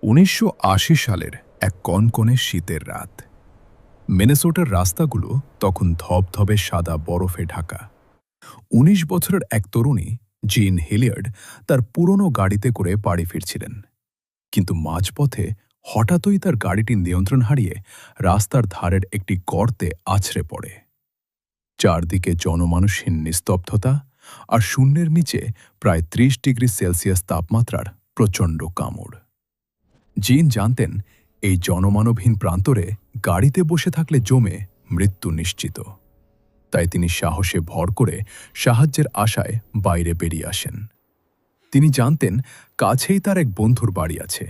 ১৯৮০ সালের এক কনকনে শীতের রাত। মিনেসোটার রাস্তাগুলো তখন ধবধবে সাদা বরফে ঢাকা। ১৯ বছরের এক তরুণী জিন হিলিয়ার্ড তার পুরনো গাড়িতে করে বাড়ি ফিরছিলেন, কিন্তু মাঝপথে হঠাৎই তার গাড়িটি নিয়ন্ত্রণ হারিয়ে রাস্তার ধারের একটি গর্তে আছড়ে পড়ে। চারদিকে জনমানুষহীন নিস্তব্ধতা, আর শূন্যের নিচে প্রায় ৩০ ডিগ্রি সেলসিয়াস তাপমাত্রার প্রচণ্ড কামড়। জিন জানতেন, এই জনমানবহীন প্রান্তরে গাড়িতে বসে থাকলে জমে মৃত্যু নিশ্চিত। তাই তিনি সাহসে ভর করে সাহায্যের আশায় বাইরে বেরিয়ে আসেন। তিনি জানতেন কাছেই তার এক বন্ধুর বাড়ি আছে,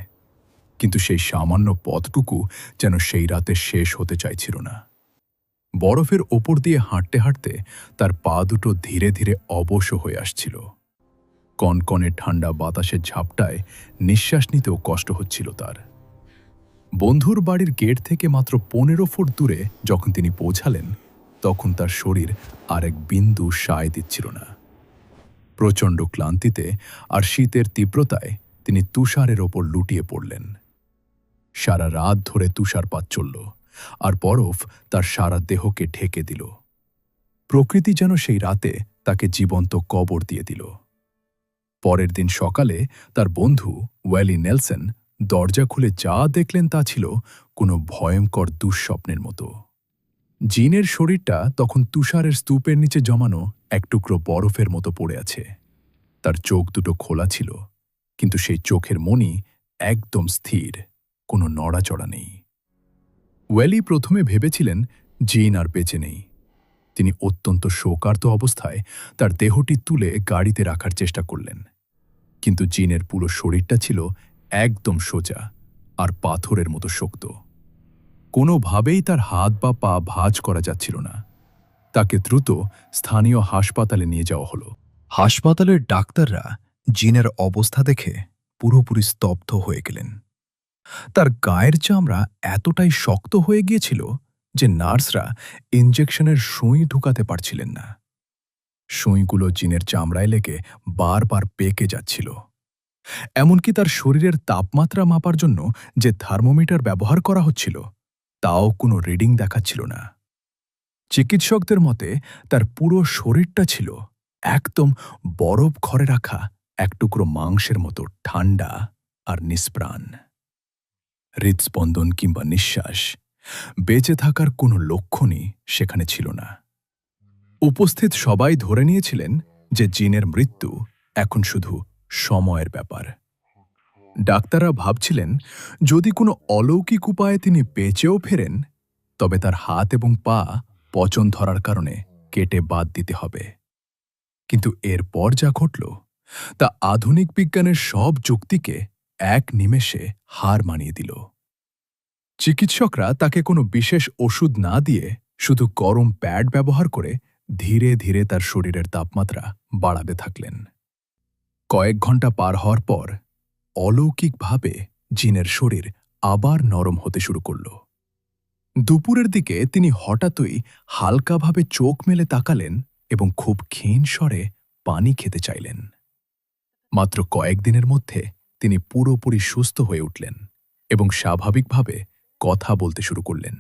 কিন্তু সেই সামান্য পথটুকু যেন সেই রাতে শেষ হতে চাইছিল না। বরফের ওপর দিয়ে হাঁটতে হাঁটতে তার পা দুটো ধীরে ধীরে অবশ হয়ে আসছিল। কনকনে ঠান্ডা বাতাসের ঝাপটায় নিঃশ্বাস নিতেও কষ্ট হচ্ছিল তার। বন্ধুর বাড়ির গেট থেকে মাত্র ১৫ ফুট দূরে যখন তিনি পৌঁছালেন, তখন তার শরীর আর এক বিন্দু সায় দিচ্ছিল না। প্রচণ্ড ক্লান্তিতে আর শীতের তীব্রতায় তিনি তুষারের ওপর লুটিয়ে পড়লেন। সারা রাত ধরে তুষারপাত চলল, আর বরফ তার সারা দেহকে ঢেকে দিল। প্রকৃতি যেন সেই রাতে তাকে জীবন্ত কবর দিয়ে দিল। পরের দিন সকালে তার বন্ধু ওয়েলি নেলসন দরজা খুলে যা দেখলেন তা ছিল কোনো ভয়ঙ্কর দুঃস্বপ্নের মতো। জিনের শরীরটা তখন তুষারের স্তূপের নিচে জমানো এক টুকরো বরফের মতো পড়ে আছে। তার চোখ দুটো খোলা ছিল, কিন্তু সেই চোখের মণি একদম স্থির, কোনো নড়াচড়া নেই। ওয়েলি প্রথমে ভেবেছিলেন জিন আর বেঁচে নেই। তিনি অত্যন্ত শোকার্ত অবস্থায় তার দেহটি তুলে গাড়িতে রাখার চেষ্টা করলেন, কিন্তু জিনের পুরো শরীরটা ছিল একদম সোজা আর পাথরের মতো শক্ত। কোনোভাবেই তার হাত বা পা ভাঁজ করা যাচ্ছিল না। তাকে দ্রুত স্থানীয় হাসপাতালে নিয়ে যাওয়া হলো। হাসপাতালের ডাক্তাররা জিনের অবস্থা দেখে পুরোপুরি স্তব্ধ হয়ে গেলেন। তার গায়ের চামড়া এতটাই শক্ত হয়ে গিয়েছিল যে নার্সরা ইঞ্জেকশনের সুই ঢুকাতে পারছিলেন না। সুইগুলো জিনের চামড়ায় লেগে বারবার পেকে যাচ্ছিল। এমনকি তার শরীরের তাপমাত্রা মাপার জন্য যে থার্মোমিটার ব্যবহার করা হচ্ছিল, তাও কোনো রিডিং দেখাচ্ছিল না। চিকিৎসকদের মতে তার পুরো শরীরটা ছিল একদম বরফ ঘরে রাখা এক টুকরো মাংসের মতো ঠান্ডা আর নিষ্প্রাণ। হৃদস্পন্দন কিংবা নিঃশ্বাস, বেঁচে থাকার কোনো লক্ষণই সেখানে ছিল না। উপস্থিত সবাই ধরে নিয়েছিলেন যে জিনের মৃত্যু এখন শুধু সময়ের ব্যাপার। ডাক্তাররা ভাবছিলেন, যদি কোনো অলৌকিক উপায়ে তিনি বেঁচেও ফেরেন, তবে তার হাত এবং পা পচন ধরার কারণে কেটে বাদ দিতে হবে। কিন্তু এরপর যা ঘটল তা আধুনিক বিজ্ঞানের সব যুক্তিকে এক নিমেষে হার মানিয়ে দিল। চিকিৎসকরা তাকে কোনো বিশেষ ওষুধ না দিয়ে শুধু গরম প্যাড ব্যবহার করে ধীরে ধীরে তার শরীরের তাপমাত্রা বাড়াতে থাকলেন। কয়েক ঘন্টা পার হওয়ার পর অলৌকিকভাবে জিনের শরীর আবার নরম হতে শুরু করল। দুপুরের দিকে তিনি হঠাৎই হালকাভাবে চোখ মেলে তাকালেন এবং খুব ক্ষীণ স্বরে পানি খেতে চাইলেন। মাত্র কয়েকদিনের মধ্যে তিনি পুরোপুরি সুস্থ হয়ে উঠলেন এবং স্বাভাবিকভাবে কথা বলতে শুরু করলেন।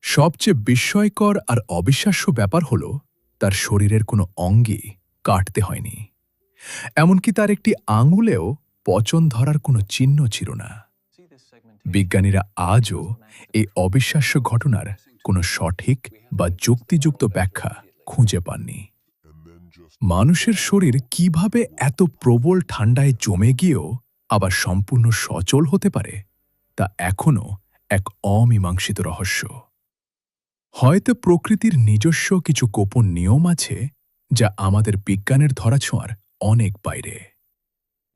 সবচেয়ে বিস্ময়কর আর অবিশ্বাস্য ব্যাপার হল, তার শরীরের কোনো অঙ্গই কাটতে হয়নি। এমনকি তার একটি আঙুলেও পচন ধরার কোনো চিহ্ন ছিল না। বিজ্ঞানীরা আজও এই অবিশ্বাস্য ঘটনার কোনো সঠিক বা যুক্তিযুক্ত ব্যাখ্যা খুঁজে পাননি। মানুষের শরীর কিভাবে এত প্রবল ঠান্ডায় জমে গিয়েও আবার সম্পূর্ণ সচল হতে পারে, তা এখনও এক অমীমাংসিত রহস্য। হয়তো প্রকৃতির নিজস্ব কিছু গোপন নিয়ম আছে যা আমাদের বিজ্ঞানের ধরাছোঁয়ার অনেক বাইরে।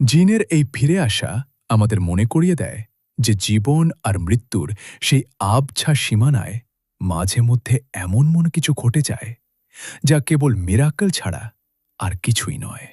জিনের এই ফিরে আসা আমাদের মনে করিয়ে দেয় যে জীবন আর মৃত্যুর সেই আবছা সীমানায় মাঝে মধ্যে এমন কিছু ঘটে যায় যা কেবল মিরাকল ছাড়া আর কিছুই নয়।